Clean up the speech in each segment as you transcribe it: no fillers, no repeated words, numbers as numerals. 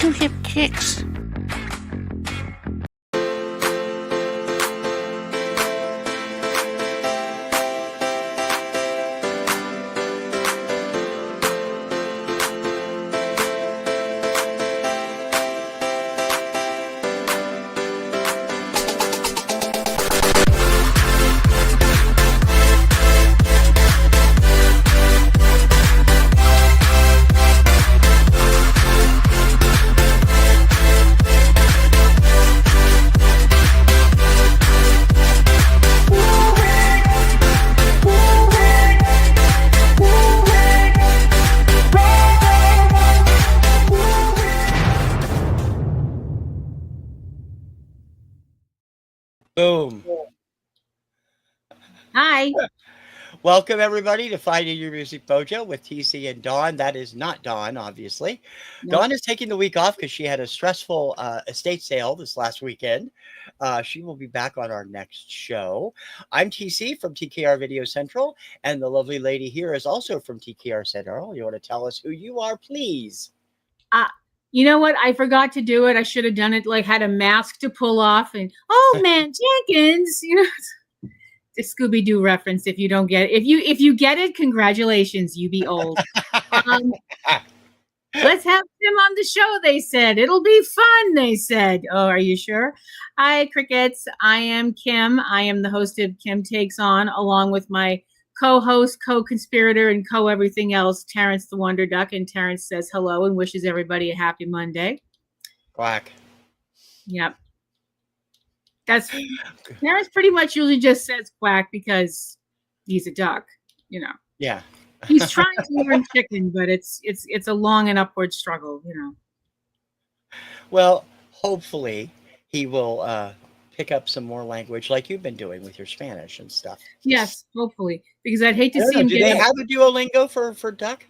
do hip kicks. Boom. Hi. Welcome, everybody, to Finding Your Music Mojo with TC and Dawn. That is not Dawn, obviously. Nope. Dawn is taking the week off because she had a stressful estate sale this last weekend. She will be back on our next show. I'm TC from TKR Video Central, and the lovely lady here is also from TKR Central. You want to tell us who you are, please? You know what? I forgot to do it. I should have done it. Like had a mask to pull off, and oh man, Jenkins, you know, the Scooby Doo reference. If you don't get it, if you get it, congratulations, you be old. Let's have Kim on the show. They said it'll be fun. They said, "Oh, are you sure?" Hi, crickets. I am Kim. I am the host of Kim Takes On, along with my co-host, co-conspirator, and co-everything else, Terrence the Wonder Duck. And Terrence says hello and wishes everybody a happy Monday. Quack. Yep. Terrence pretty much usually just says quack because he's a duck, you know. Yeah. He's trying to learn chicken, but it's a long and upward struggle, you know. Well, hopefully he will pick up some more language like you've been doing with your Spanish and stuff. Yes, hopefully, because I'd hate to see him. Do they have a Duolingo for duck?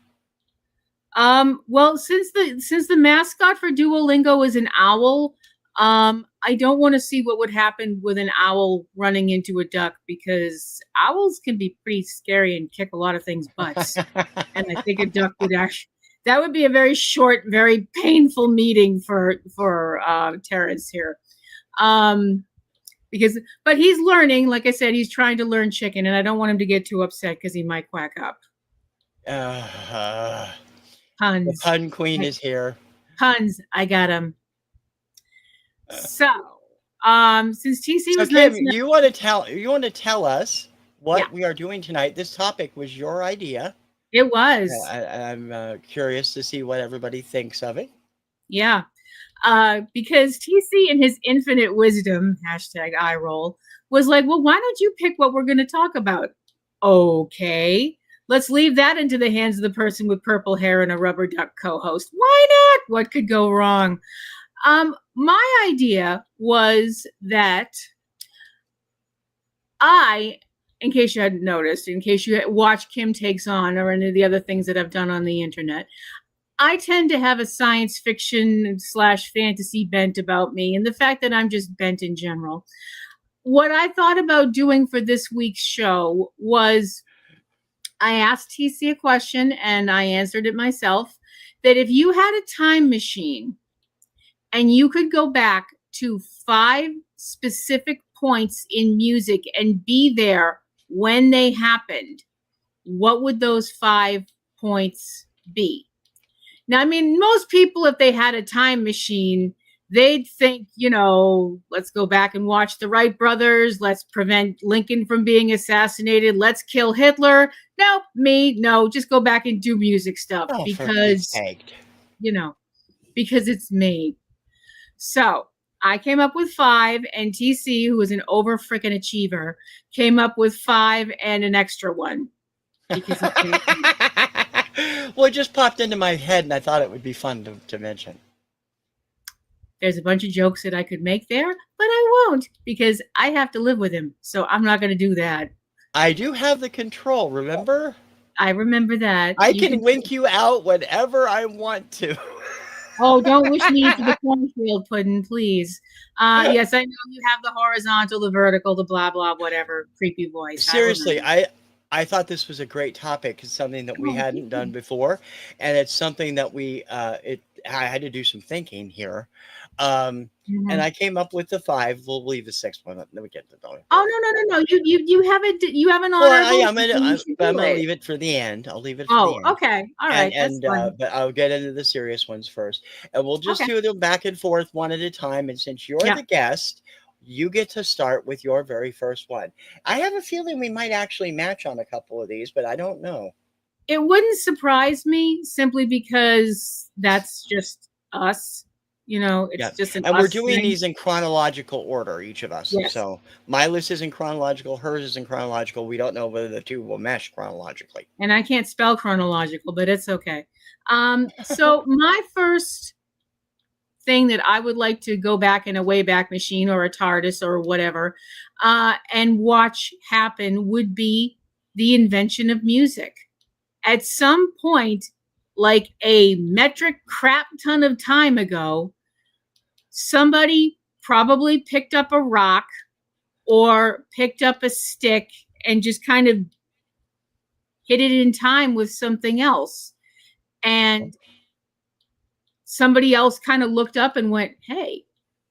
Well, since the mascot for Duolingo is an owl, I don't want to see what would happen with an owl running into a duck, because owls can be pretty scary and kick a lot of things' butts. And I think a duck would that would be a very short, very painful meeting for Terrence here. But he's learning, like I said, he's trying to learn chicken, and I don't want him to get too upset because he might quack up. Puns. The pun queen is here. Puns, I got him. So, since TC was Kim, nice you want to tell us what we are doing tonight. This topic was your idea. It was. I'm curious to see what everybody thinks of it. Yeah. Because TC in his infinite wisdom, #iRoll, was like, well, why don't you pick what we're going to talk about? Okay. Let's leave that into the hands of the person with purple hair and a rubber duck co-host. Why not? What could go wrong? My idea was that in case you hadn't noticed, in case you watched Kim Takes On or any of the other things that I've done on the internet, I tend to have a science fiction / fantasy bent about me, and the fact that I'm just bent in general. What I thought about doing for this week's show was I asked TC a question, and I answered it myself, that if you had a time machine and you could go back to 5 specific points in music and be there when they happened, what would those 5 points be? Now, I mean, most people, if they had a time machine, they'd think, you know, let's go back and watch the Wright brothers. Let's prevent Lincoln from being assassinated. Let's kill Hitler. No, just go back and do music stuff because, you know, because it's me. So I came up with 5, and TC, who is an over freaking achiever, came up with 5 and an extra one. Because well, it just popped into my head, and I thought it would be fun to mention. There's a bunch of jokes that I could make there, but I won't, because I have to live with him. So I'm not going to do that. I do have the control, remember? I remember that. I can wink you out whenever I want to. Oh, don't wish me into the cornfield pudding, please. Yes, I know you have the horizontal, the vertical, the blah, blah, whatever, creepy voice. Seriously, I thought this was a great topic. It's something that we Oh, thank hadn't done you. before, and it's something that I had to do some thinking here. Um, and Mhm. I came up with the five. We'll leave the sixth one, then we get to the Oh, fourth. no. You have an Well, honorable mention. You should I'm do gonna it. leave it for the end. I'll leave it for the Oh, end, okay. All right. That's fine. but I'll get into the serious ones first, and we'll just Okay. do them back and forth one at a time. And since you're Yeah. the guest, you get to start with your very first one. I have a feeling we might actually match on a couple of these, but I don't know. It wouldn't surprise me simply because that's just us. Yeah, It's just an and we're us doing thing. these in chronological order, each of us. Yes. So my list is in chronological, hers is in chronological. We don't know whether the two will mesh chronologically. And I can't spell chronological, but it's okay. So my first thing that I would like to go back in a Wayback Machine or a TARDIS or whatever, and watch happen would be the invention of music. At some point, like a metric crap ton of time ago, somebody probably picked up a rock or picked up a stick and just kind of hit it in time with something else. And somebody else kind of looked up and went, hey,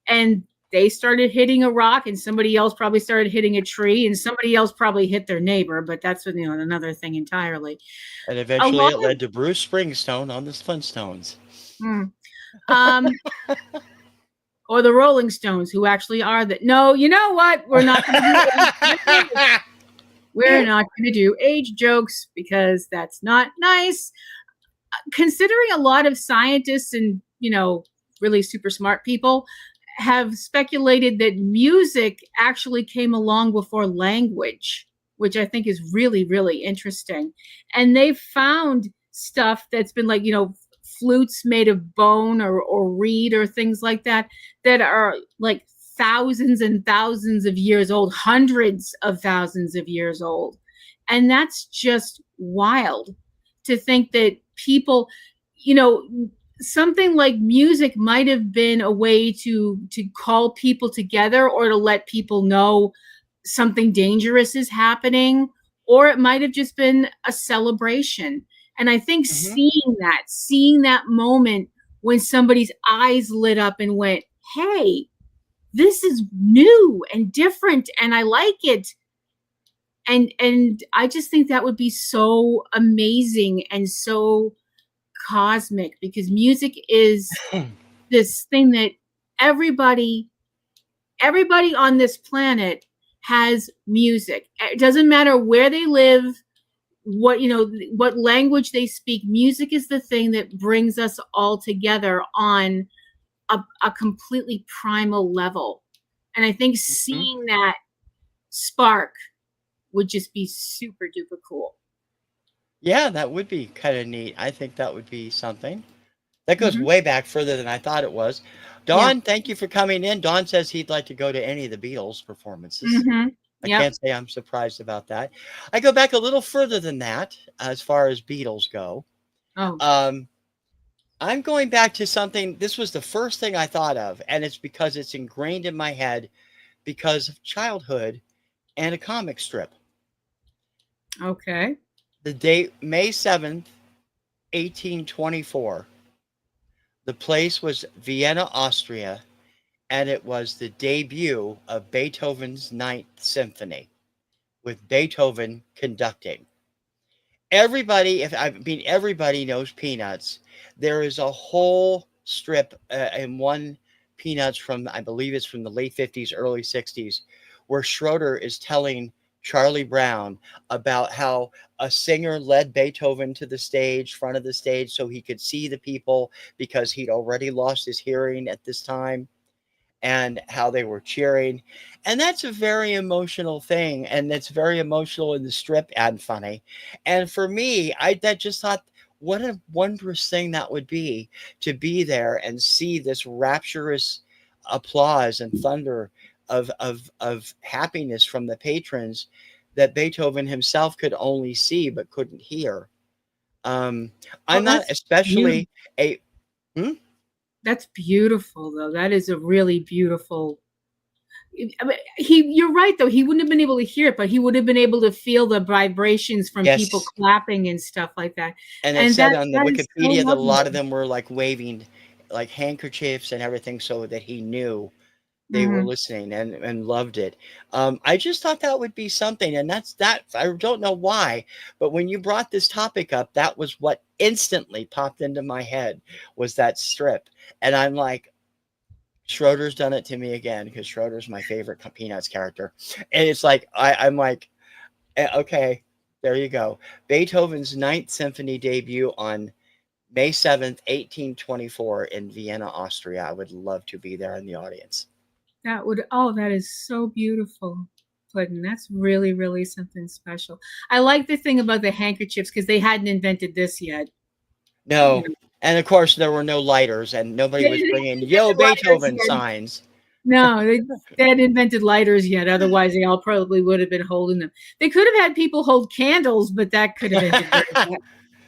and they started hitting a rock, and somebody else probably started hitting a tree, and somebody else probably hit their neighbor, but that's another thing entirely. And A eventually lot it of led to Bruce Springsteen on the Flintstones. hmm, um, or the Rolling Stones, who actually are the no. You know what? We're not going to do age. We're not going to do age jokes because that's not nice. Considering a lot of scientists and really super smart people have speculated that music actually came along before language, which I think is really, really interesting. And they've found stuff that's been like, flutes made of bone or reed or things like that, that are like thousands and thousands of years old, hundreds of thousands of years old. And that's just wild to think that people, you know, something like music might have been a way to call people together or to let people know something dangerous is happening, or it might have just been a celebration. And I think Hmm. seeing that moment when somebody's eyes lit up and went, hey, this is new and different and I like it. And I just think that would be so amazing and so cosmic, because music is this thing that everybody everybody on this planet has music. It doesn't matter where they live, what language they speak. Music is the thing that brings us all together on a completely primal level. And I think Hmm. seeing that spark would just be super duper cool. Yeah, that would be kind of neat. I think that would be something. That goes Hmm. way back further than I thought it was. Yeah. Don, thank you for coming in. Don says he'd like to go to any of the Beatles performances. Hmm. I Yep. can't say I'm surprised about that. I go back a little further than that as far as Beatles go. Oh, Um, I'm going back to something. This was the first thing I thought of, and it's because it's ingrained in my head because of childhood and a comic strip. okay. The date, May 7th, 1824. The place was Vienna, Austria, and it was the debut of Beethoven's Ninth Symphony with Beethoven conducting. Everybody knows Peanuts. There is a whole strip in one Peanuts from, I believe it's from the late 50s, early 60s, where Schroeder is telling Charlie Brown about how a singer led Beethoven to the stage, front of the stage, so he could see the people because he'd already lost his hearing at this time, and how they were cheering. And that's a very emotional thing. And it's very emotional in the strip and funny. And for me, I that just thought, what a wondrous thing that would be to be there and see this rapturous applause and thunder of happiness from the patrons that Beethoven himself could only see but couldn't hear. Um, Oh, I'm not especially a hmm? that's beautiful though. That is a really beautiful. I mean, you're right though. He wouldn't have been able to hear it, but he would have been able to feel the vibrations from people Yes. clapping and stuff like that. And it And said on the that is so Wikipedia that a lot of lovely. them were like waving like handkerchiefs and everything so that he knew they were Hmm. listening and loved it. I just thought that would be something, and that's that. I don't know why, but when you brought this topic up, that was what instantly popped into my head was that strip, and I'm like, Schroeder's done it to me again because Schroeder's my favorite Peanuts character, and it's like I'm like, okay, there you go. Beethoven's Ninth Symphony debut on May 7th, 1824, in Vienna, Austria. I would love to be there in the audience. That would, oh, that is so beautiful, Puddin'. That's really, really something special. I like the thing about the handkerchiefs because they hadn't invented this yet. You No. know, And of course, there were no lighters, and nobody they was didn't bringing invent "Yo the lighters Beethoven" yet. signs. No, they hadn't invented lighters yet. Otherwise, they all probably would have been holding them. They could have had people hold candles, but that could have ended very bad.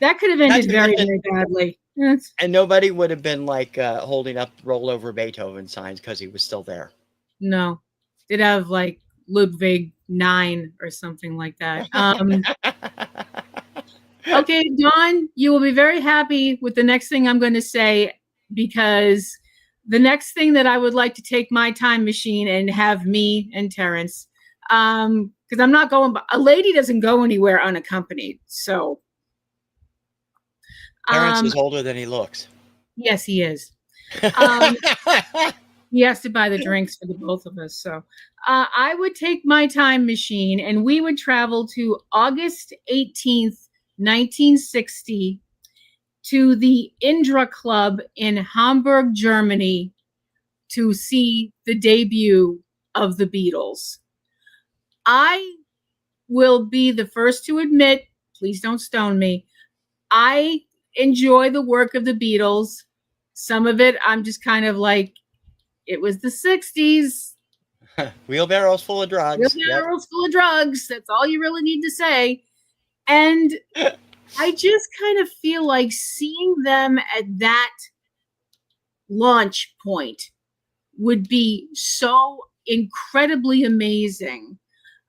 That could have Not ended to very, mention, very badly. Yes. and nobody would have been like holding up rollover Beethoven signs because he was still there. No, they'd have like Ludwig 9 or something like that. Okay, Dawn, you will be very happy with the next thing I'm going to say because the next thing that I would like to take my time machine and have me and Terrence, because I'm not going. A lady doesn't go anywhere unaccompanied. So, Terrence um, is older than he looks. yes, he is. Um, he has to buy the drinks for the both of us. So, I would take my time machine and we would travel to August 18th, 1960 to the Indra Club in Hamburg, Germany to see the debut of the Beatles. I will be the first to admit, please don't stone me, I enjoy the work of the Beatles. Some of it, I'm just kind of like, it was the 60s. Wheelbarrows full of drugs. Yep. Wheelbarrows full of drugs. That's all you really need to say. And I just kind of feel like seeing them at that launch point would be so incredibly amazing.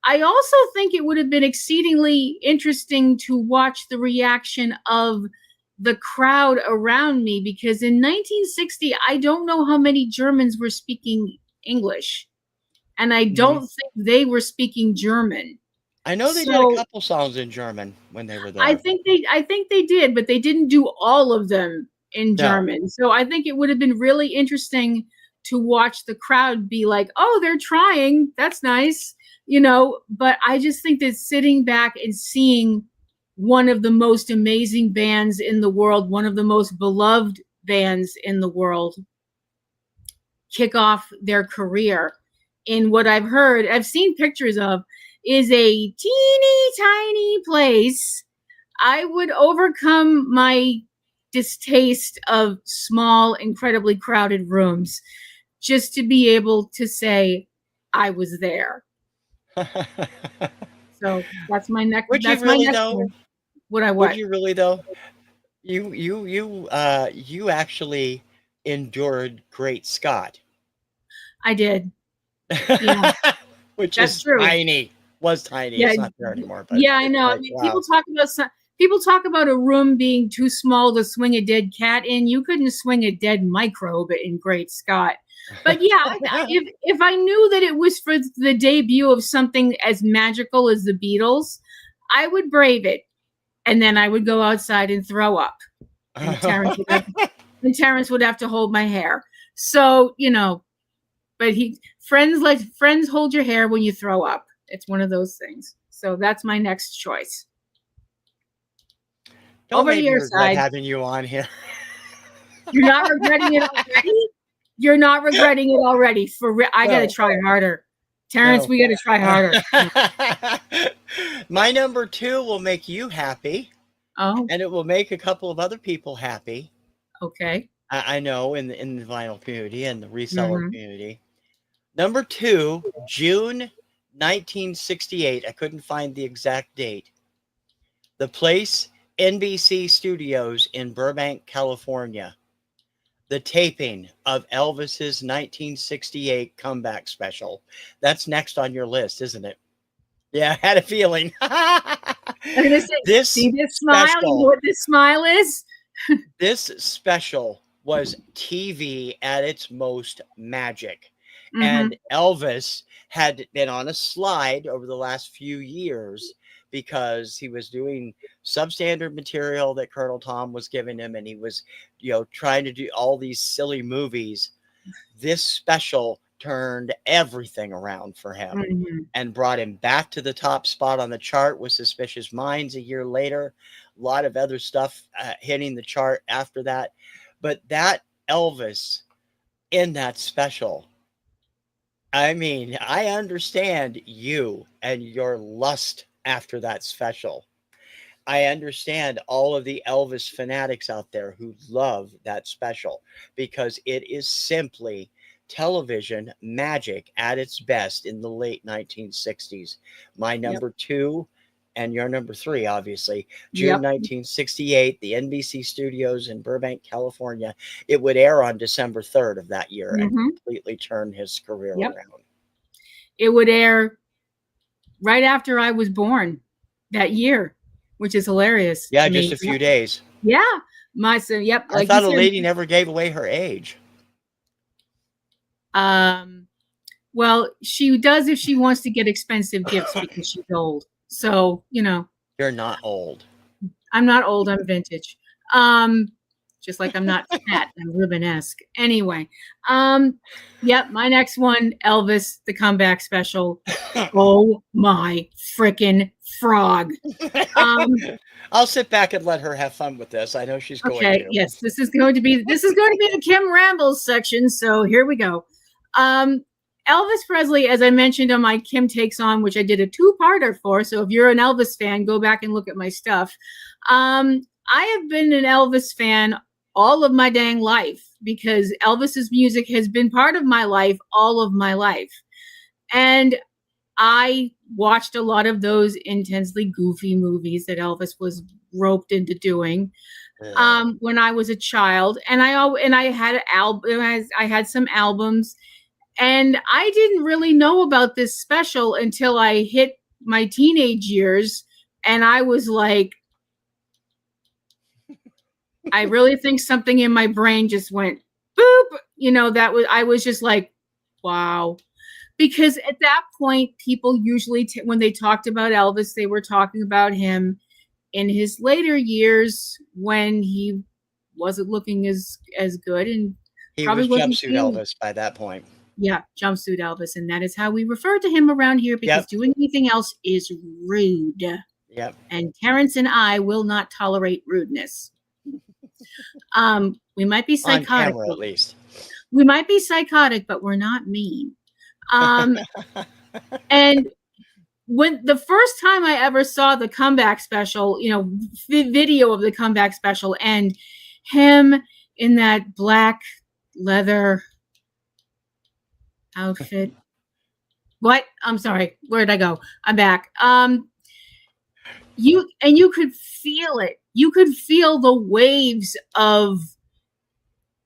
I also think it would have been exceedingly interesting to watch the reaction of the crowd around me because in 1960, I don't know how many Germans were speaking English, and I Mhm. don't think they were speaking German. I know they did a So couple songs in German when they were I there. think they did, but they didn't do all of them in No. German. So I think it would have been really interesting to watch the crowd be like, "Oh, they're trying. That's nice." But I just think that sitting back and seeing one of the most amazing bands in the world, one of the most beloved bands in the world, kick off their career in what I've seen pictures of, is a teeny tiny place. I would overcome my distaste of small, incredibly crowded rooms just to be able to say I was there. So that's my next. Would you That's my really next though? one. Would I Would what? you really though? You actually endured Great Scott. I did. Yeah, Which that's is true. tiny. Was tiny. Yeah, It's not there anymore, but yeah, I it's know. I like, mean, wow. people talk about a room being too small to swing a dead cat in. You couldn't swing a dead microbe in Great Scott. But yeah, if I knew that it was for the debut of something as magical as the Beatles, I would brave it, and then I would go outside and throw up, and Terrence would have to hold my hair. So but friends hold your hair when you throw up. It's one of those things. So that's my next choice. Don't Over to make me your regret side. having you on here. You're not regretting it already? You're not regretting it already. I got to No, try harder. Terrence, no. we got to try harder. My number two will make you happy, Oh, and it will make a couple of other people happy. okay. I know in the vinyl community and the reseller Mm-hmm. community. Number two, June 1968. I couldn't find the exact date. The place, NBC Studios in Burbank, California. the taping of Elvis's 1968 comeback special. That's next on your list, isn't it? Yeah, I had a feeling. I'm gonna say, This see this smile? You know special, what this smile is? this special was TV at its most magic. Mm-hmm. And Elvis had been on a slide over the last few years because he was doing substandard material that Colonel Tom was giving him, and he was, trying to do all these silly movies. This special turned everything around for him Mm-hmm. and brought him back to the top spot on the chart with Suspicious Minds a year later. A lot of other stuff hitting the chart after that. But that Elvis in that special, I mean, I understand you and your lust after that special. I understand all of the Elvis fanatics out there who love that special because it is simply television magic at its best in the late 1960s. My Yep. number two and your number three, obviously, June Yep. 1968, the NBC studios in Burbank, California. It would air on December 3rd of that year and Mm-hmm. completely turn his career Yep. around. It would air right after I was born that year, which is hilarious. Yeah, to me. just a few days. Yeah. My son, yep. I thought a lady never gave away her age. Well, she does if she wants to get expensive gifts because she's old. So, You're not old. I'm not old, I'm vintage. Just like I'm not fat, I'm Rubenesque. Anyway, yep, my next one, Elvis, the comeback special. Oh my freaking frog. I'll sit back and let her have fun with this. I know she's going to. Yes, this is going to be the Kim Rambles section. So here we go. Elvis Presley, as I mentioned on my Kim Takes On, which I did a two-parter for. So if you're an Elvis fan, go back and look at my stuff. I have been an Elvis fan all of my dang life because Elvis's music has been part of my life all of my life. And I watched a lot of those intensely goofy movies that Elvis was roped into doing when I was a child, and I had some albums, and I didn't really know about this special until I hit my teenage years, and I was like, I really think something in my brain just went boop. I was just like, wow. Because at that point, people usually, when they talked about Elvis, they were talking about him in his later years when he wasn't looking as good, and he probably was wasn't jumpsuit Elvis by that point. Yeah, jumpsuit Elvis, and that is how we refer to him around here because doing anything else is rude. Yep. And Terrence and I will not tolerate rudeness. We might be psychotic, on camera, at least. We might be psychotic, but we're not mean. And when the first time I ever saw the comeback special, video of the comeback special and him in that black leather outfit. What? I'm sorry. Where'd I go? I'm back. You could feel it. You could feel the waves of,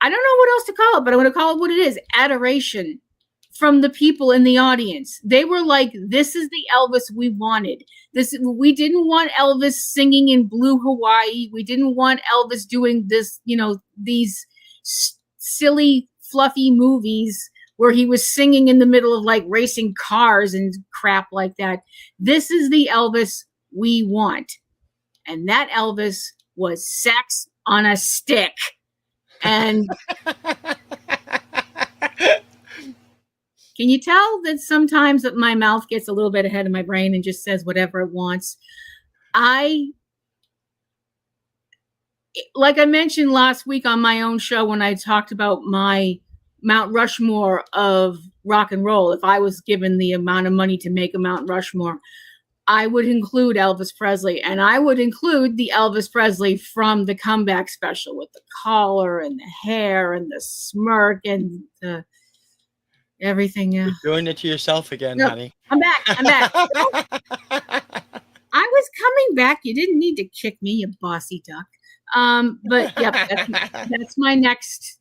I don't know what else to call it, but I'm going to call it what it is, adoration from the people in the audience. They were like, this is the Elvis we wanted. We didn't want Elvis singing in Blue Hawaii. We didn't want Elvis doing this, these silly, fluffy movies where he was singing in the middle of like racing cars and crap like that. This is the Elvis we want. And that Elvis was sex on a stick. And can you tell that sometimes that my mouth gets a little bit ahead of my brain and just says whatever it wants? Like I mentioned last week on my own show when I talked about my Mount Rushmore of rock and roll, if I was given the amount of money to make a Mount Rushmore, I would include Elvis Presley, and I would include the Elvis Presley from the comeback special with the collar and the hair and the smirk and the everything. You're doing it to yourself again, honey. I'm back. I was coming back. You didn't need to kick me, you bossy duck. But yeah, that's my next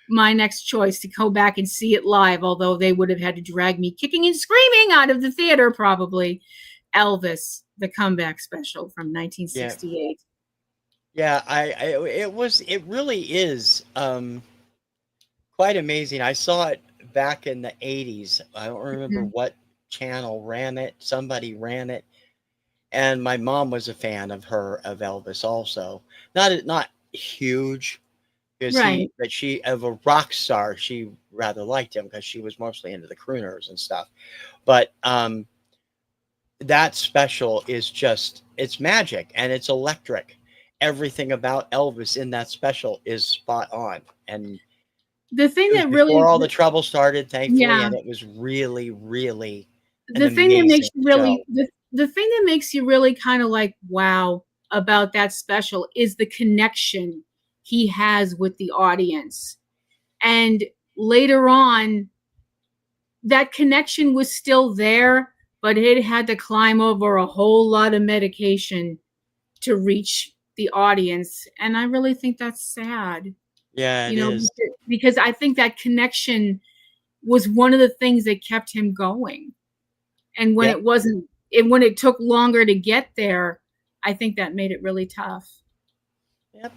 my next choice to go back and see it live, although they would have had to drag me kicking and screaming out of the theater probably. Elvis, the comeback special from Yeah. 1968. Yeah, it really is quite amazing. I saw it back in the 80s. I don't remember Mhm. what channel ran it. Somebody ran it. And my mom was a fan of Elvis also. Not huge because Right. but she of a rock star, she rather liked him because she was mostly into the crooners and stuff. But that special is just it's magic and it's electric. Everything about Elvis in that special is spot on. And The thing it was that really, before all the trouble started, thankfully, yeah, and it was really, really an the thing that makes amazing you show. really, the thing that makes you really kind of like, wow, about that special is the connection he has with the audience. And later on, that connection was still there, but it had to climb over a whole lot of medication to reach the audience. And I really think that's sad, Yeah, it you know, is. because I think that connection was one of the things that kept him going. And when Yep, it wasn't, and when it took longer to get there, I think that made it really tough. yep.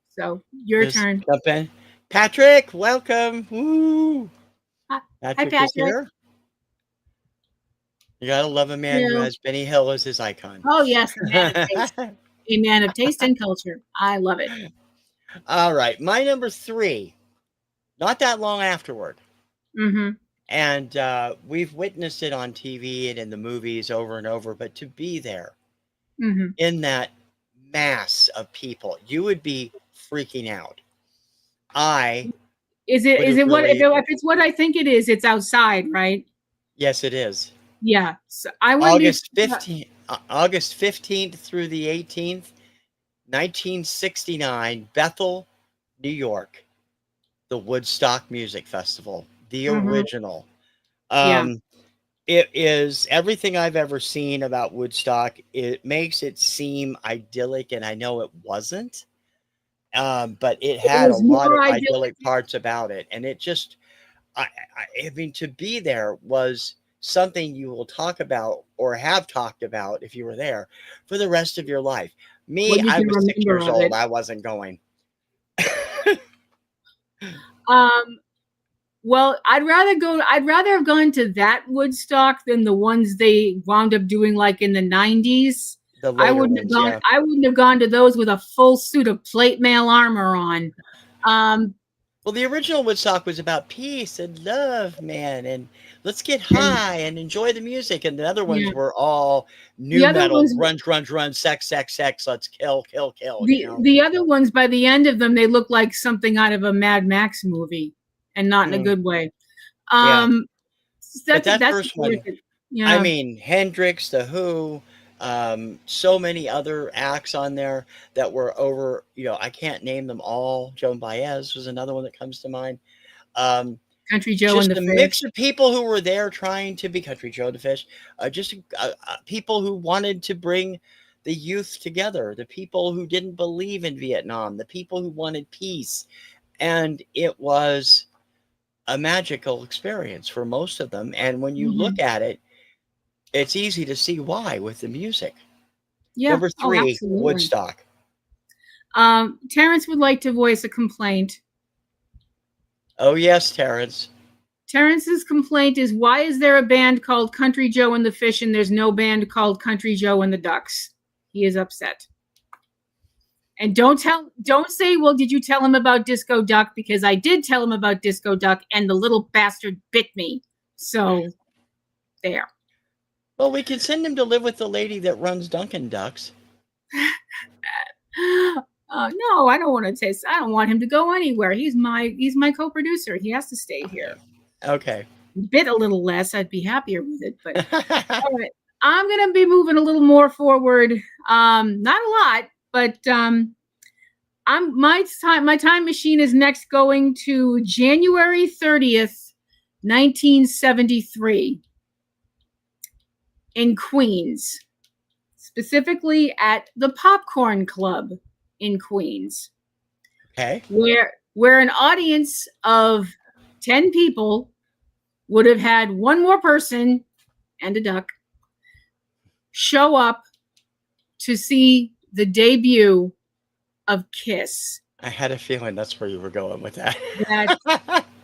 So your Just turn. jump in. Patrick, welcome. Woo! Hi, hi, Patrick is Patrick. here. You gotta love a man who Hello. has Benny Hill as his icon. Oh yes, a man of taste, a man of taste and culture. I love it. All right, my number three. Not that long afterward, Mm-hmm. and we've witnessed it on TV and in the movies over and over. But to be there Mm-hmm. in that mass of people, you would be freaking out. I Is it would is have it what really, if it's what I think it is? It's outside, right? yes, it is. Yeah. So I wouldn't be. August 15th through the 18th, 1969, Bethel, New York, the Woodstock Music Festival, the Mm-hmm. original. Yeah. Um, it is everything I've ever seen about Woodstock. It makes it seem idyllic, and I know it wasn't. But it It had a was lot of more idyllic. idyllic parts about it, and it just I mean, to be there was something you will talk about or have talked about if you were there for the rest of your life. Me, What you I can was 6 years remember of old. it. I wasn't going. Um. Well, I'd rather have gone to that Woodstock than the ones they wound up doing like in the 90s. The later ones, yeah. I wouldn't have gone to those with a full suit of plate mail armor on. Um Well, the original Woodstock was about peace and love, man, and let's get and high and enjoy the music. And the other ones yeah, were all the new other metal, ones grunge, grunge, grunge, sex, sex, sex. Let's kill, kill, kill. You the know. the other ones by the end of them they look like something out of a Mad Max movie and not in a Mm, good way. yeah, Um but that that's first one, terrific. I Yeah. mean, Hendrix, The Who, so many other acts on there that were over. You know, I can't name them all. Joan Baez was another one that comes to mind. Um, Country Joe and just the a mix Fish. of people who were there trying to be Country Joe the Fish, just people who wanted to bring the youth together, the people who didn't believe in Vietnam, the people who wanted peace, and it was a magical experience for most of them. And when you look Mhm. at it, it's easy to see why with the music. Yeah. Number Oh, three, absolutely. Woodstock. Terrence would like to voice a complaint. Oh yes, Terrence. Terrence's complaint is why is there a band called Country Joe and the Fish and there's no band called Country Joe and the Ducks? He is upset. And don't say, well, did you tell him about Disco Duck? Because I did tell him about Disco Duck and the little bastard bit me. So there. Well, we can send him to live with the lady that runs Dunkin' Ducks. No, I don't want to taste. I don't want him to go anywhere. He's my co-producer. He has to stay here. Okay. Bit a little less, I'd be happier with it. But all right, I'm gonna be moving a little more forward. Not a lot, but my time machine is next going to January 30th, 1973, in Queens, specifically at the Popcorn Club in Queens, Okay. where where an audience of 10 people would have had one more person and a duck show up to see the debut of Kiss. I had a feeling that's where you were going with that.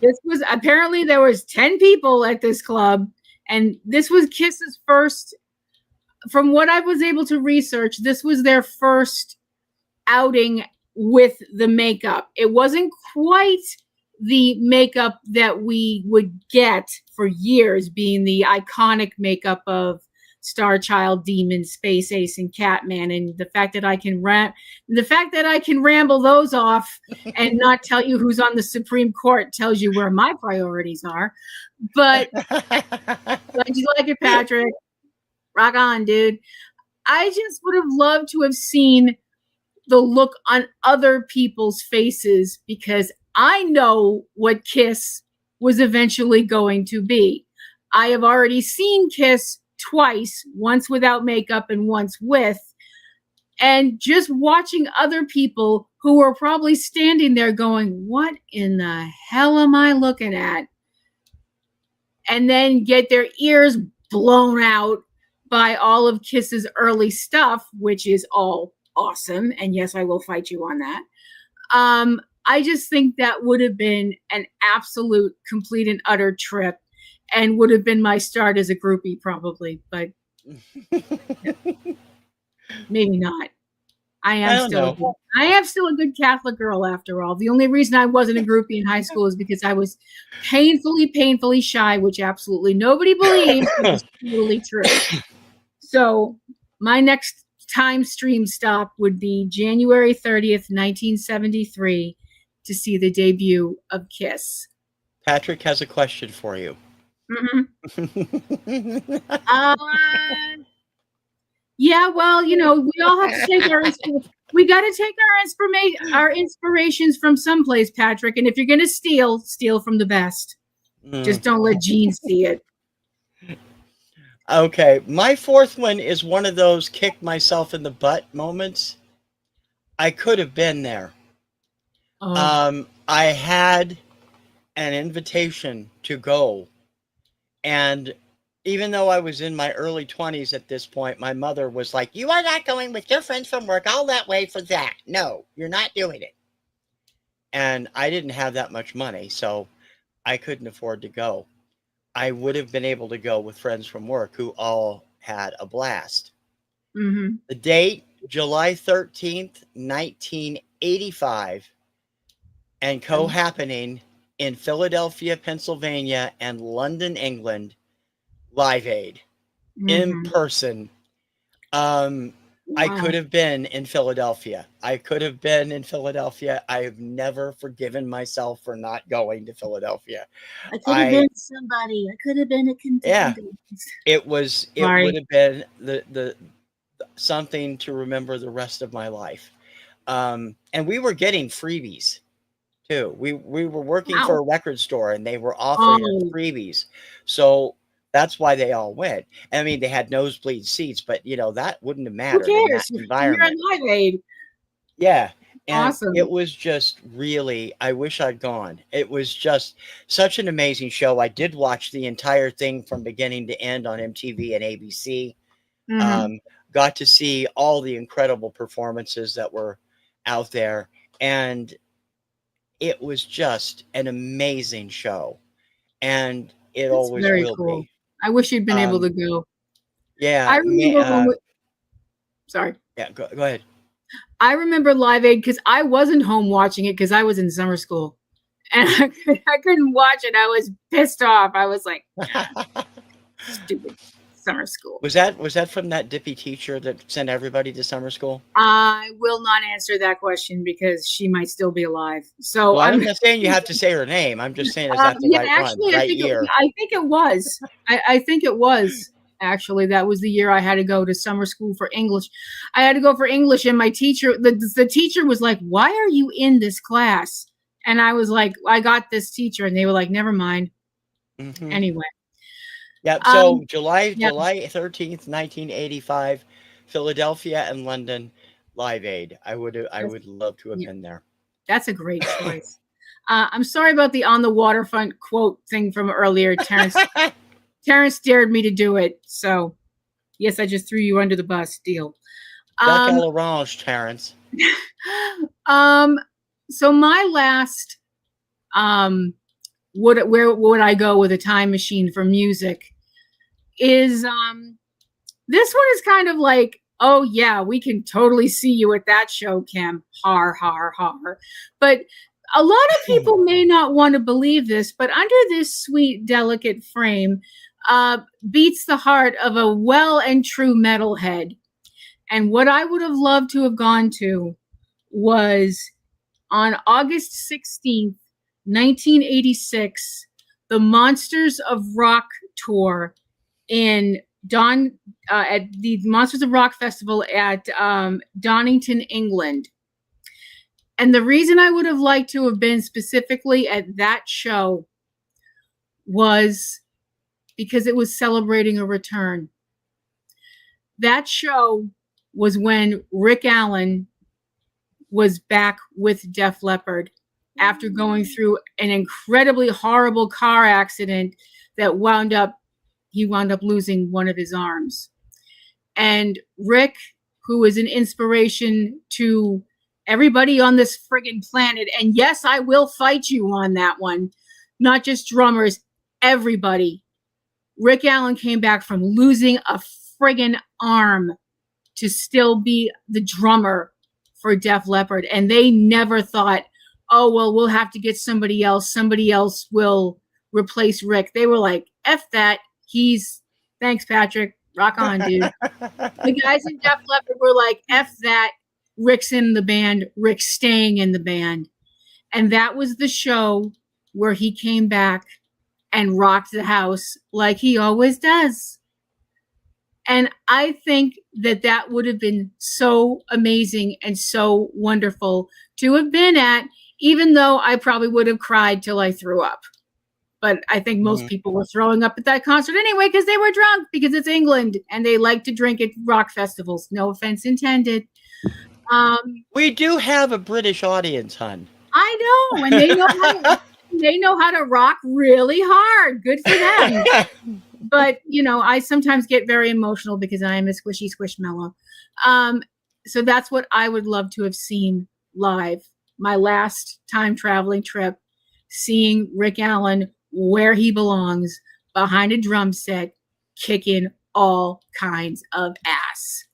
This was apparently there was 10 people at this club, and this was Kiss's first, from what I was able to research, this was their first outing with the makeup. It wasn't quite the makeup that we would get for years, being the iconic makeup of Star Child, Demon, Space Ace, and Catman, and the fact that I can ramble those off and not tell you who's on the Supreme Court tells you where my priorities are. But glad you like it, Patrick. Rock on, dude. I just would have loved to have seen the look on other people's faces, because I know what Kiss was eventually going to be. I have already seen Kiss twice, once without makeup and once with, and just watching other people who were probably standing there going, what in the hell am I looking at? And then get their ears blown out by all of Kiss's early stuff, which is all awesome. And yes, I will fight you on that. I just think that would have been an absolute, complete and utter trip, and would have been my start as a groupie probably, but maybe not. I am still a good Catholic girl after all. The only reason I wasn't a groupie in high school is because I was painfully shy, which absolutely nobody believes, but it's totally true. So my next time stream stop would be January 30th, 1973, to see the debut of Kiss. Patrick has a question for you. Mm-hmm. Yeah, well, we all have to take we got to take our inspirations from someplace, Patrick. And if you're going to steal from the best. Just don't let Gene see it. Okay, my fourth one is one of those kick myself in the butt moments. I could have been there. Oh. I had an invitation to go, and even though I was in my early 20s at this point, my mother was like, you are not going with your friends from work all that way for that. No, you're not doing it. And I didn't have that much money, so I couldn't afford to go. I would have been able to go with friends from work who all had a blast. Mm-hmm. The date, July 13th, 1985, and co-happening in Philadelphia, Pennsylvania, and London, England, Live Aid, in person. Wow. I could have been in Philadelphia. I have never forgiven myself for not going to Philadelphia. I could have been somebody. I could have been a contender. Yeah, it would have been the something to remember the rest of my life. And we were getting freebies too. We were working for a record store, and they were offering us freebies. So that's why they all went. I mean, they had nosebleed seats, but that wouldn't have mattered. Who cares? In that environment. You're at Live Aid. Yeah. And awesome. It was just really, I wish I'd gone. It was just such an amazing show. I did watch the entire thing from beginning to end on MTV and ABC. Mm-hmm. Got to see all the incredible performances that were out there. And it was just an amazing show. And it always will be. I wish you'd been able to go. Yeah. I remember sorry. Yeah, go ahead. I remember Live Aid because I wasn't home watching it because I was in summer school. And I couldn't watch it. I was pissed off. I was like, stupid summer school. Was that from that dippy teacher that sent everybody to summer school? I will not answer that question because she might still be alive. So I'm not saying you have to say her name. I'm just saying, is that the right year? I think it was. I think it was. Actually, that was the year I had to go to summer school for English. I had to go for English, and my teacher, the teacher was like, why are you in this class? And I was like, I got this teacher, and they were like, never mind. Mm-hmm. Anyway. Yeah, so July 13th, 1985, Philadelphia and London, Live Aid. I would love to have been there. That's a great choice. I'm sorry about the on the waterfront quote thing from earlier, Terrence. Terrence dared me to do it, so yes, I just threw you under the bus. Deal. Duck à l'orange, Terrence. So my last, where would I go with a time machine for music is, this one is kind of like, oh yeah, we can totally see you at that show, Kim. Har, har, har. But a lot of people may not want to believe this, but under this sweet, delicate frame beats the heart of a well and true metalhead. And what I would have loved to have gone to was on August 16th, 1986, the Monsters of Rock tour at the Monsters of Rock Festival at Donington, England. And the reason I would have liked to have been specifically at that show was because it was celebrating a return. That show was when Rick Allen was back with Def Leppard after going through an incredibly horrible car accident that he wound up losing one of his arms. And Rick, who is an inspiration to everybody on this friggin' planet, and yes, I will fight you on that one, not just drummers, everybody. Rick Allen came back from losing a friggin' arm to still be the drummer for Def Leppard. And they never thought, oh, well, we'll have to get somebody else. Somebody else will replace Rick. They were like, F that. Thanks, Patrick. Rock on, dude. The guys in Def Leppard were like, F that. Rick's in the band. Rick's staying in the band. And that was the show where he came back and rocked the house like he always does. And I think that would have been so amazing and so wonderful to have been at, even though I probably would have cried till I threw up. But I think most people were throwing up at that concert anyway because they were drunk, because it's England and they like to drink at rock festivals. No offense intended. We do have a British audience, hon. I know, and they know how to rock really hard. Good for them. But, I sometimes get very emotional because I am a squishy squishmallow. So that's what I would love to have seen live. My last time traveling trip, seeing Rick Allen where he belongs, behind a drum set, kicking all kinds of ass.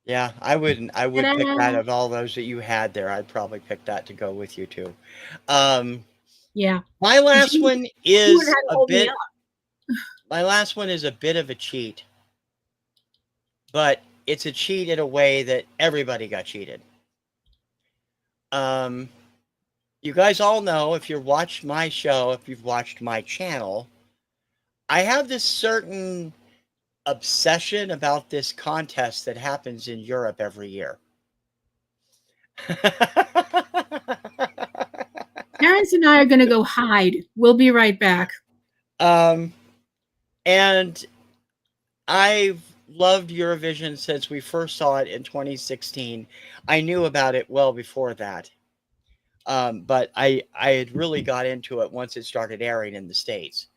Yeah, I would pick that of all those that you had there. I'd probably pick that to go with you too. Yeah. My last one is my last one is a bit of a cheat, but it's a cheat in a way that everybody got cheated. You guys all know, if you've watched my show, if you've watched my channel, I have this certain obsession about this contest that happens in Europe every year. Terrence and I are going to go hide. We'll be right back. And I've loved Eurovision since we first saw it in 2016. I knew about it well before that. But I had really got into it once it started airing in the States,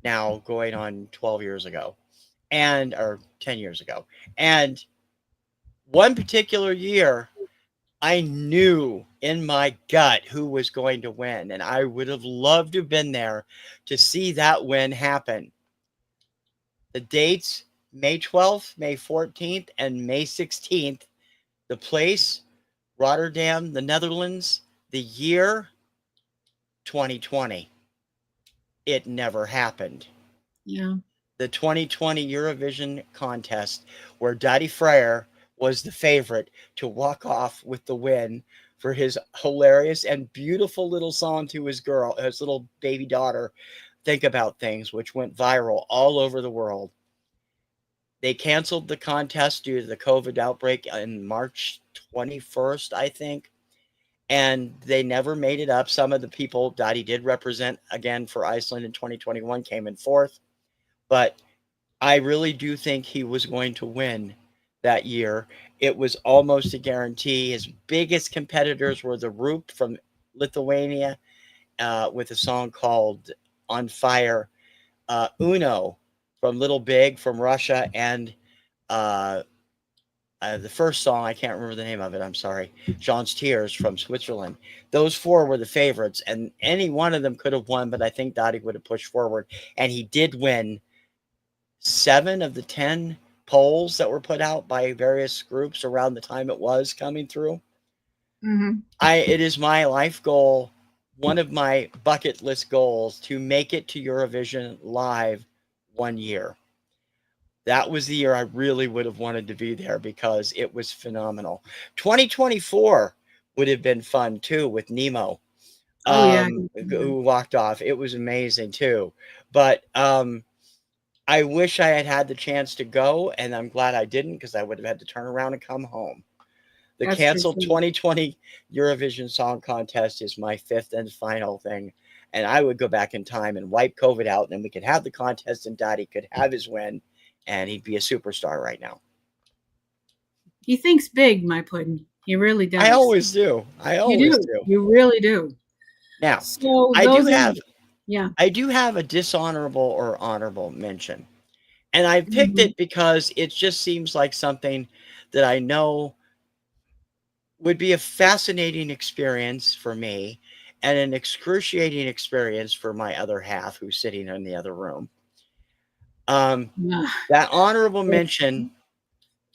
now going on 12 years ago, or 10 years ago. And one particular year, I knew in my gut who was going to win, and I would have loved to have been there to see that win happen. The dates, May 12th, May 14th, and May 16th. The place, Rotterdam, the Netherlands. The year, 2020. It never happened. Yeah. The 2020 Eurovision contest, where Daddy Freyr was the favorite to walk off with the win for his hilarious and beautiful little song to his little baby daughter, Think About Things, which went viral all over the world. They canceled the contest due to the COVID outbreak on March 21st, I think. And they never made it up. Some of the people Daddy did represent again for Iceland in 2021 came in fourth. But I really do think he was going to win that year. It was almost a guarantee. His biggest competitors were the Roop from Lithuania with a song called "On Fire." Uno from Little Big from Russia, and the first song, I can't remember the name of it, I'm sorry, Jean's Tears from Switzerland. Those four were the favorites, and any one of them could have won, but I think Dottie would have pushed forward. And he did win 7 of the 10 polls that were put out by various groups around the time it was coming through. Mm-hmm. It is my life goal, one of my bucket list goals, to make it to Eurovision live one year. That was the year I really would have wanted to be there because it was phenomenal. 2024 would have been fun too with Nemo, who walked off. It was amazing too. But I wish I had had the chance to go, and I'm glad I didn't, because I would have had to turn around and come home. The That's canceled true. 2020 Eurovision Song Contest is my 5th and final thing. And I would go back in time and wipe COVID out, and then we could have the contest, and Dottie could have his win, and he'd be a superstar right now. He thinks big, my pudding. He really does. I always do. I always do. You really do. Now, so I do have a dishonorable or honorable mention. And I picked it because it just seems like something that I know would be a fascinating experience for me and an excruciating experience for my other half, who's sitting in the other room. That honorable mention,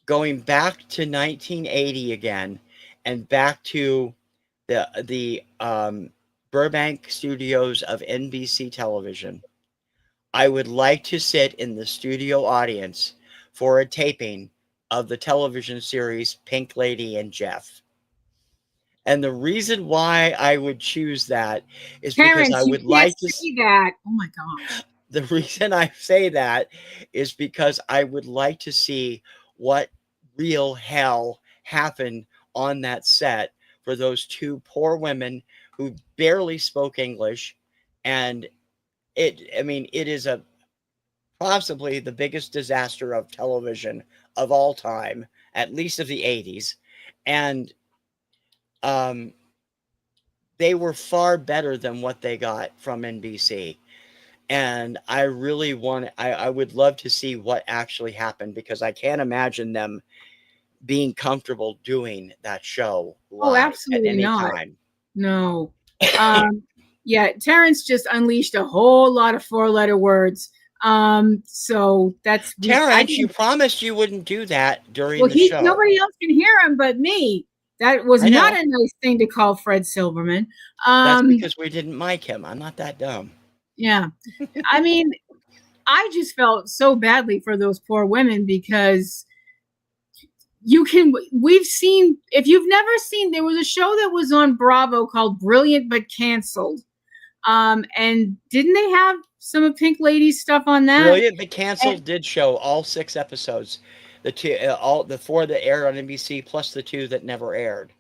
going back to 1980 again, and back to the Burbank studios of NBC television. I would like to sit in the studio audience for a taping of the television series Pink Lady and Jeff. And the reason why I would choose that is because I would like to see that. Oh my gosh. The reason I say that is because I would like to see what real hell happened on that set for those 2 poor women who barely spoke English. And it is possibly the biggest disaster of television of all time, at least of the 80s. And they were far better than what they got from NBC. And I really I would love to see what actually happened, because I can't imagine them being comfortable doing that show live absolutely at any not. time. No. Yeah, Terrence just unleashed a whole lot of 4-letter words. So that's Terrence, you promised you wouldn't do that during the show. Nobody else can hear him but me. That was not a nice thing to call Fred Silverman. That's because we didn't mic him. I'm not that dumb. Yeah. I mean, I just felt so badly for those poor women, because we've seen, if you've never seen, there was a show that was on Bravo called Brilliant But Canceled. And didn't they have some of Pink Lady's stuff on that? Brilliant But Canceled did show all 6 episodes. The 4 that aired on NBC plus the 2 that never aired.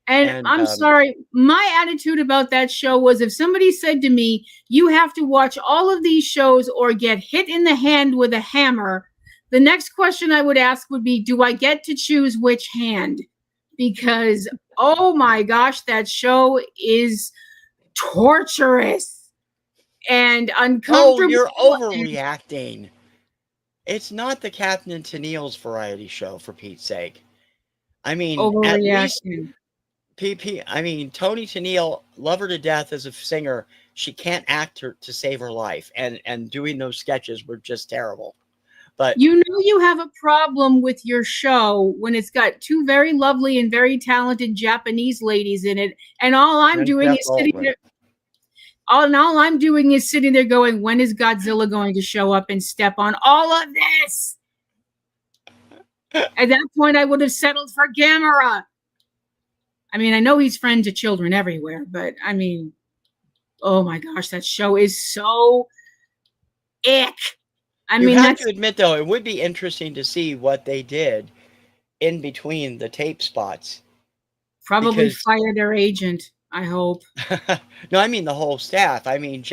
And I'm sorry, my attitude about that show was, if somebody said to me, you have to watch all of these shows or get hit in the hand with a hammer, the next question I would ask would be, do I get to choose which hand? Because, oh my gosh, that show is torturous and uncomfortable. Oh, you're overreacting. It's not the Captain and Tennille's variety show, for Pete's sake. I mean, at least Toni Tennille, love her to death as a singer. She can't act to save her life, and doing those sketches were just terrible. But you have a problem with your show when it's got 2 very lovely and very talented Japanese ladies in it, and all I'm doing is sitting there. All I'm doing is sitting there going, when is Godzilla going to show up and step on all of this? At that point, I would have settled for Gamera. I mean, I know he's friend to children everywhere, but I mean, oh my gosh, that show is so ick. You have to admit, though, it would be interesting to see what they did in between the tape spots. Probably fire their agent, I hope. No, I mean the whole staff. I mean,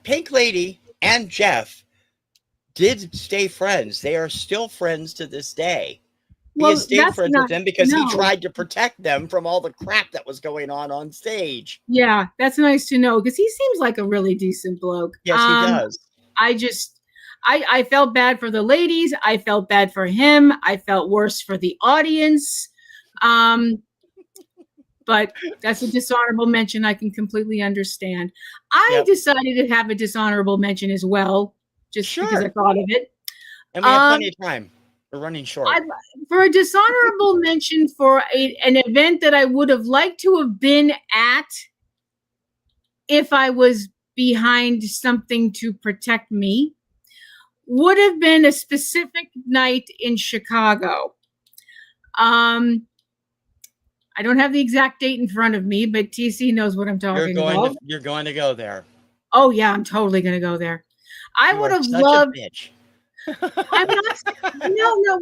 Pink Lady and Jeff did stay friends. They are still friends to this day. He is stayed that's friends not with them because he no. tried to protect them from all the crap that was going on stage. Yeah, that's nice to know because he seems like a really decent bloke. Yes, he does. I felt bad for the ladies. I felt bad for him. I felt worse for the audience. But that's a dishonorable mention I can completely understand. I decided to have a dishonorable mention as well, just because I thought of it. And we have plenty of time. We're running short. For a dishonorable mention for an event that I would have liked to have been at if I was behind something to protect me, would have been a specific night in Chicago. I don't have the exact date in front of me, but TC knows what I'm talking about. You're going to go there. Oh yeah, I'm totally going to go there. I would have loved. I'm not. No.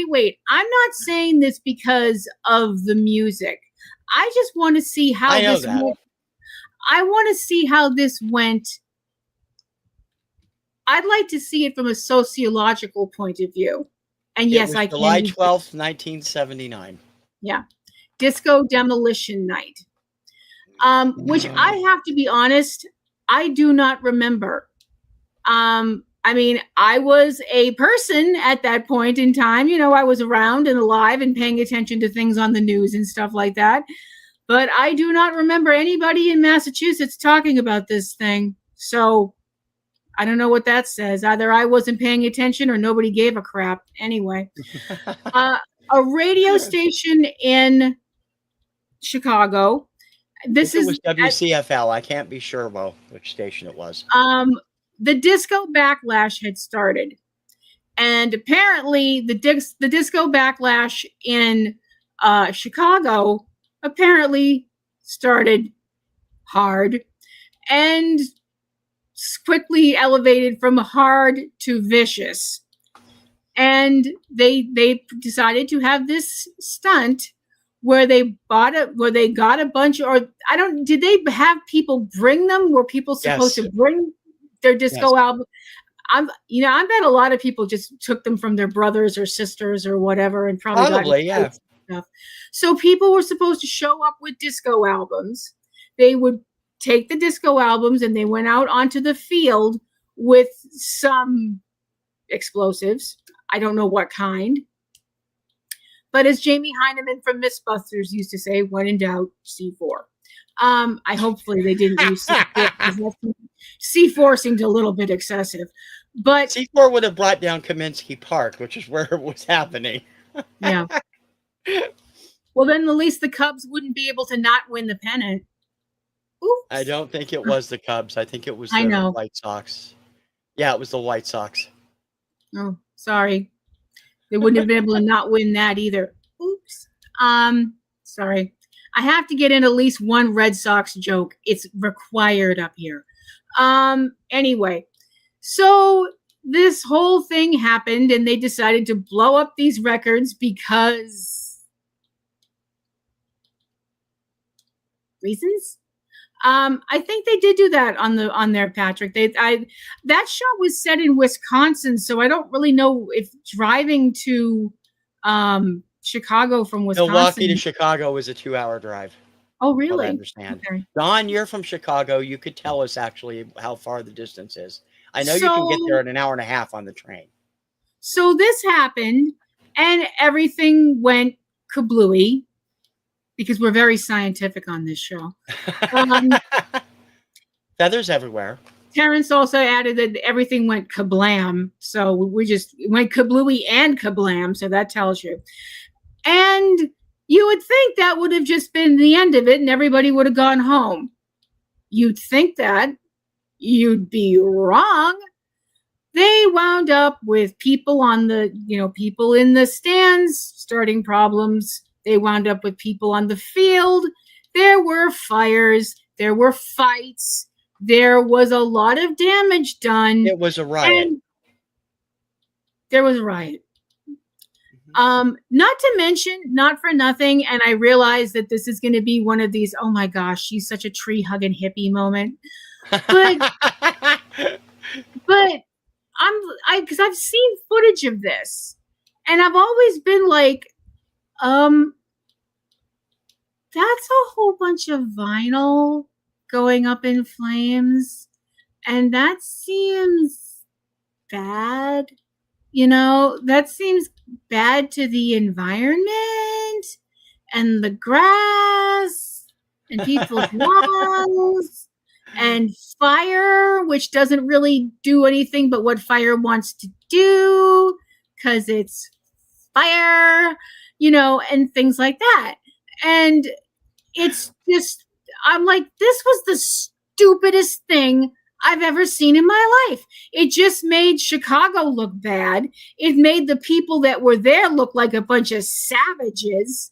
Wait. I'm not saying this because of the music. I just want to see how this went. I want to see how this went. I'd like to see it from a sociological point of view. And yes, I can. July 12th, 1979. Yeah. Disco Demolition Night. Which I have to be honest, I do not remember. I mean, I was a person at that point in time. You know, I was around and alive and paying attention to things on the news and stuff like that. But I do not remember anybody in Massachusetts talking about this thing. So I don't know what that says. Either I wasn't paying attention or nobody gave a crap. Anyway, a radio station in Chicago. It was WCFL. I can't be sure, which station it was. The disco backlash had started. And apparently the disco backlash in Chicago apparently started hard and quickly elevated from hard to vicious. And they decided to have this stunt where they got a bunch, or did they have people bring them? Were people supposed to bring their disco album? I bet a lot of people just took them from their brothers or sisters or whatever, and probably stuff. So people were supposed to show up with disco albums. They would take the disco albums and they went out onto the field with some explosives. I don't know what kind. But as Jamie Heineman from Mythbusters used to say, when in doubt, C4. Hopefully they didn't use C4. C4 seemed a little bit excessive. But C4 would have brought down Kaminsky Park, which is where it was happening. Yeah. Well, then at least the Cubs wouldn't be able to not win the pennant. Oops. I don't think it was the Cubs. I think it was the White Sox. Yeah, it was the White Sox. Oh, sorry. They wouldn't have been able to not win that either. Oops. Sorry. I have to get in at least one Red Sox joke. It's required up here. Anyway, so this whole thing happened and they decided to blow up these records because reasons. I think they did do that on their Patrick. That show was set in Wisconsin, so I don't really know if driving to Chicago from Wisconsin. Milwaukee to Chicago was a 2-hour drive. Oh, really? I understand. Okay. Don, you're from Chicago. You could tell us actually how far the distance is. I know you can get there in an hour and a half on the train. So this happened, and everything went kablooey. Because we're very scientific on this show. Feathers everywhere. Terrence also added that everything went kablam. So it went kablooey and kablam. So that tells you. And you would think that would have just been the end of it and everybody would have gone home. You'd think that. You'd be wrong. They wound up with people people in the stands starting problems. They wound up with people on the field. There were fires. There were fights. There was a lot of damage done. It was a riot. There was a riot. Not to mention, not for nothing, and I realize that this is going to be one of these, oh my gosh, she's such a tree-hugging hippie moment. But because I've seen footage of this, and I've always been like, Um, that's a whole bunch of vinyl going up in flames, and that seems bad. That seems bad to the environment and the grass and people's lungs and fire, which doesn't really do anything but what fire wants to do because it's fire, and things like that. And it's just, I'm like, this was the stupidest thing I've ever seen in my life. It just made Chicago look bad. It made the people that were there look like a bunch of savages.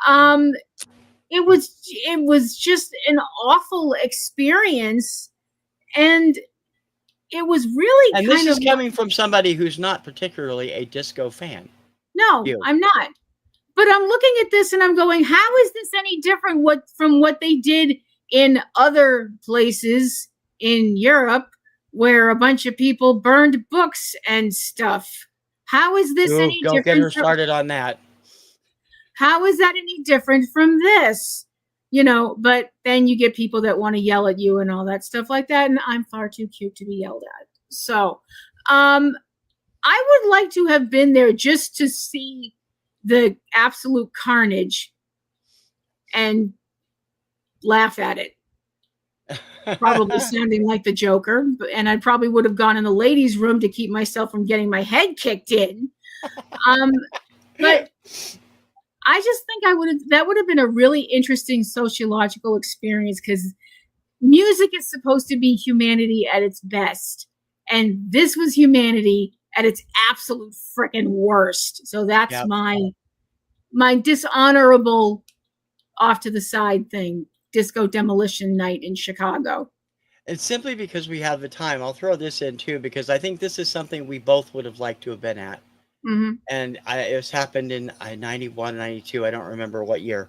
It was just an awful experience, and it was really And kind this is of coming from somebody who's not particularly a disco fan. no, You. I'm not. But I'm looking at this and I'm going, how is this any different from what they did in other places in Europe where a bunch of people burned books and stuff? How is this Ooh, any don't get different? her started on that. How is that any different from this? But then you get people that want to yell at you and all that stuff like that. And I'm far too cute to be yelled at. So I would like to have been there just to see the absolute carnage and laugh at it. Probably sounding like the Joker, and I probably would have gone in the ladies' room to keep myself from getting my head kicked in. But I just think that would have been a really interesting sociological experience, because music is supposed to be humanity at its best, and this was humanity at its absolute freaking worst. So that's Yep. my dishonorable off to the side thing. Disco demolition night in Chicago. It's simply because we have the time. I'll throw this in too, because I think this is something we both would have liked to have been at. Mm-hmm. And it was happened in 91, 92. I don't remember what year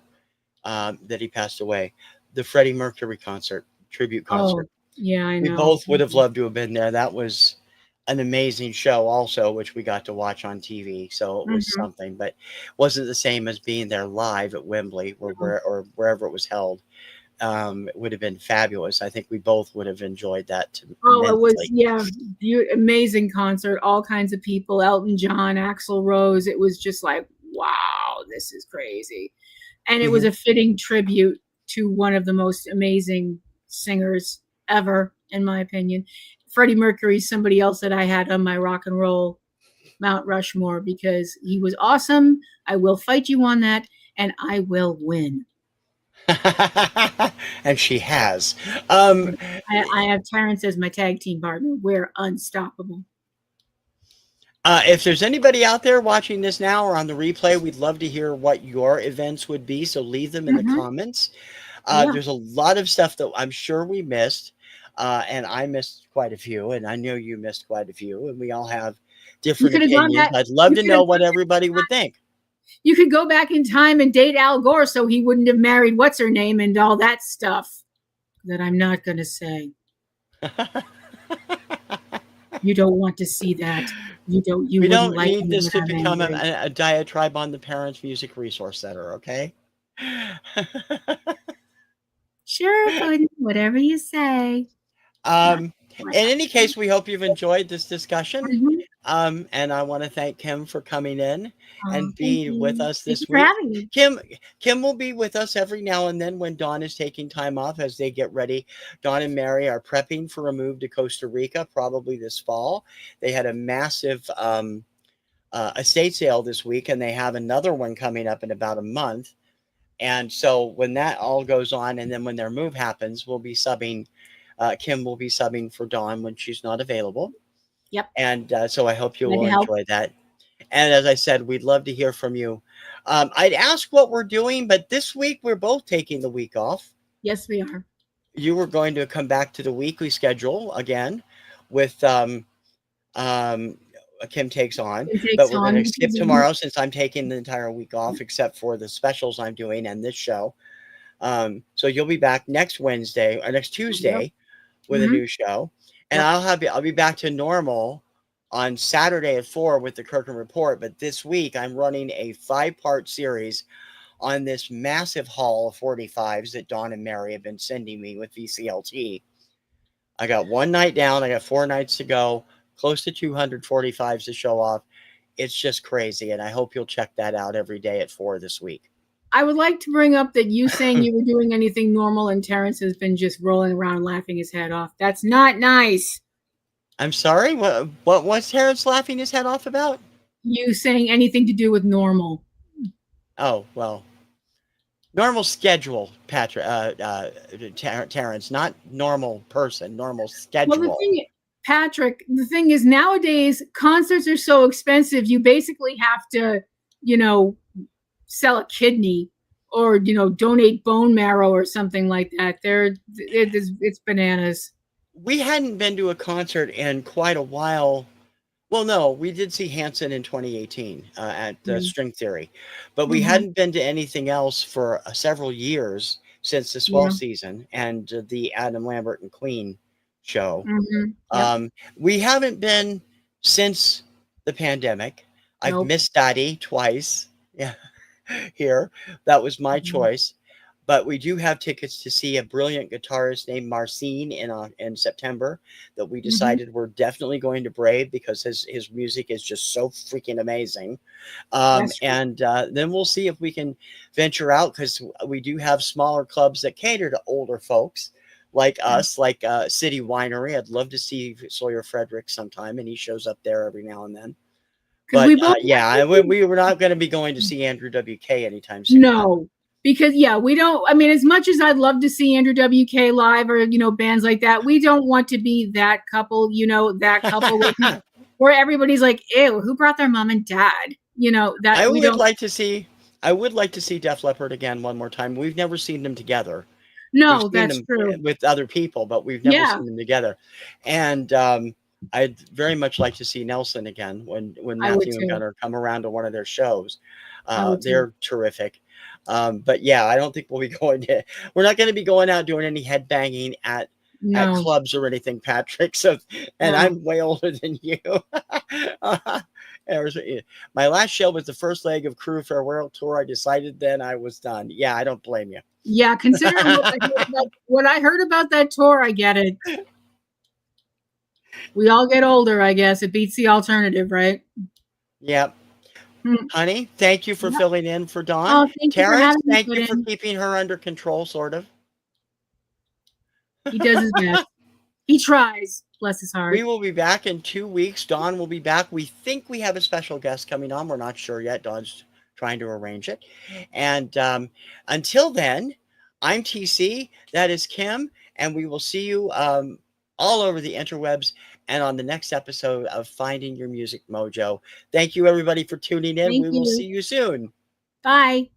that he passed away. The Freddie Mercury concert, tribute concert. Oh, yeah, I We know. both would have loved to have been there. That was an amazing show also, which we got to watch on TV. So it was something, but wasn't the same as being there live at Wembley or wherever it was held. It would have been fabulous. I think we both would have enjoyed that Oh, it was, immensely. amazing concert. All kinds of people, Elton John, Axl Rose. It was just like, wow, this is crazy. And it was a fitting tribute to one of the most amazing singers ever, in my opinion. Freddie Mercury, somebody else that I had on my rock and roll Mount Rushmore, because he was awesome. I will fight you on that, and I will win. And she has. I have Terrence as my tag team partner. We're unstoppable. If there's anybody out there watching this now or on the replay, we'd love to hear what your events would be. So leave them in the comments. There's a lot of stuff that I'm sure we missed. And I missed quite a few. And I know you missed quite a few. And we all have different opinions. I'd love to know what everybody would think. You could go back in time and date Al Gore so he wouldn't have married what's-her-name and all that stuff that I'm not going to say. You don't want to see that. We don't need this to become a diatribe on the Parents Music Resource Center, okay? Sure, buddy, whatever you say. In any case, we hope you've enjoyed this discussion. And I want to thank Kim for coming in and being with us this week. Kim will be with us every now and then when Dawn is taking time off as they get ready. Dawn and Mary are prepping for a move to Costa Rica, probably this fall. They had a massive estate sale this week, and they have another one coming up in about a month. And so when that all goes on, and then when their move happens, we'll be subbing. Kim will be subbing for Dawn when she's not available. Yep. And so I hope you will enjoy that. And as I said, we'd love to hear from you. I'd ask what we're doing, but this week we're both taking the week off. Yes, we are. You were going to come back to the weekly schedule again with Kim Takes On. But we're going to skip tomorrow since I'm taking the entire week off, except for the specials I'm doing and this show. So you'll be back next Wednesday or next Tuesday with a new show. And I'll be back to normal on Saturday at 4 with the Kirkham Report. But this week, I'm running a 5-part series on this massive haul of 45s that Dawn and Mary have been sending me with VCLT. I got one night down. I got 4 nights to go, close to 245s to show off. It's just crazy, and I hope you'll check that out every day at 4 this week. I would like to bring up that you saying you were doing anything normal and Terrence has been just rolling around laughing his head off. That's not nice. I'm sorry? What's Terrence laughing his head off about? You saying anything to do with normal. Oh, well. Normal schedule, Patrick, Terrence, not normal person, normal schedule. Well, Patrick, the thing is nowadays concerts are so expensive. You basically have to, sell a kidney or, donate bone marrow or something like that. It's bananas. We hadn't been to a concert in quite a while. Well, no, we did see Hanson in 2018 at String Theory, but we hadn't been to anything else for several years since the Swell season and the Adam Lambert and Queen show. We haven't been since the pandemic. I've missed Daddy twice. Yeah, here. That was my choice. But we do have tickets to see a brilliant guitarist named Marcin in September that we decided we're definitely going to brave because his music is just so freaking amazing. And then we'll see if we can venture out because we do have smaller clubs that cater to older folks like us, like City Winery. I'd love to see Sawyer Frederick sometime, and he shows up there every now and then. But we were not going to be going to see Andrew WK anytime soon. No. Because we don't. I mean, as much as I'd love to see Andrew WK live or bands like that, we don't want to be that couple. That couple where everybody's like, "Ew, who brought their mom and dad?" That I would like to see. I would like to see Def Leppard again one more time. We've never seen them together. No, that's true. With other people, but we've never seen them together. And I'd very much like to see Nelson again when Matthew and Gunnar come around to one of their shows. They're terrific. But I don't think we're not going to be going out doing any headbanging at clubs or anything, Patrick. So, and I'm way older than you. My last show was the first leg of Crew Farewell Tour. I decided then I was done. Yeah, I don't blame you. Yeah, considering what I heard about that tour, I get it. We all get older, I guess. It beats the alternative, right? Yep. Honey, thank you for filling in for Dawn. Oh, Terrence, thank you for keeping her under control, sort of. He does his best. He tries. Bless his heart. We will be back in 2 weeks. Dawn will be back. We think we have a special guest coming on. We're not sure yet. Dawn's trying to arrange it. And until then, I'm TC. That is Kim. And we will see you all over the interwebs and on the next episode of Finding Your Music Mojo. Thank you, everybody, for tuning in. We will see you soon. Bye.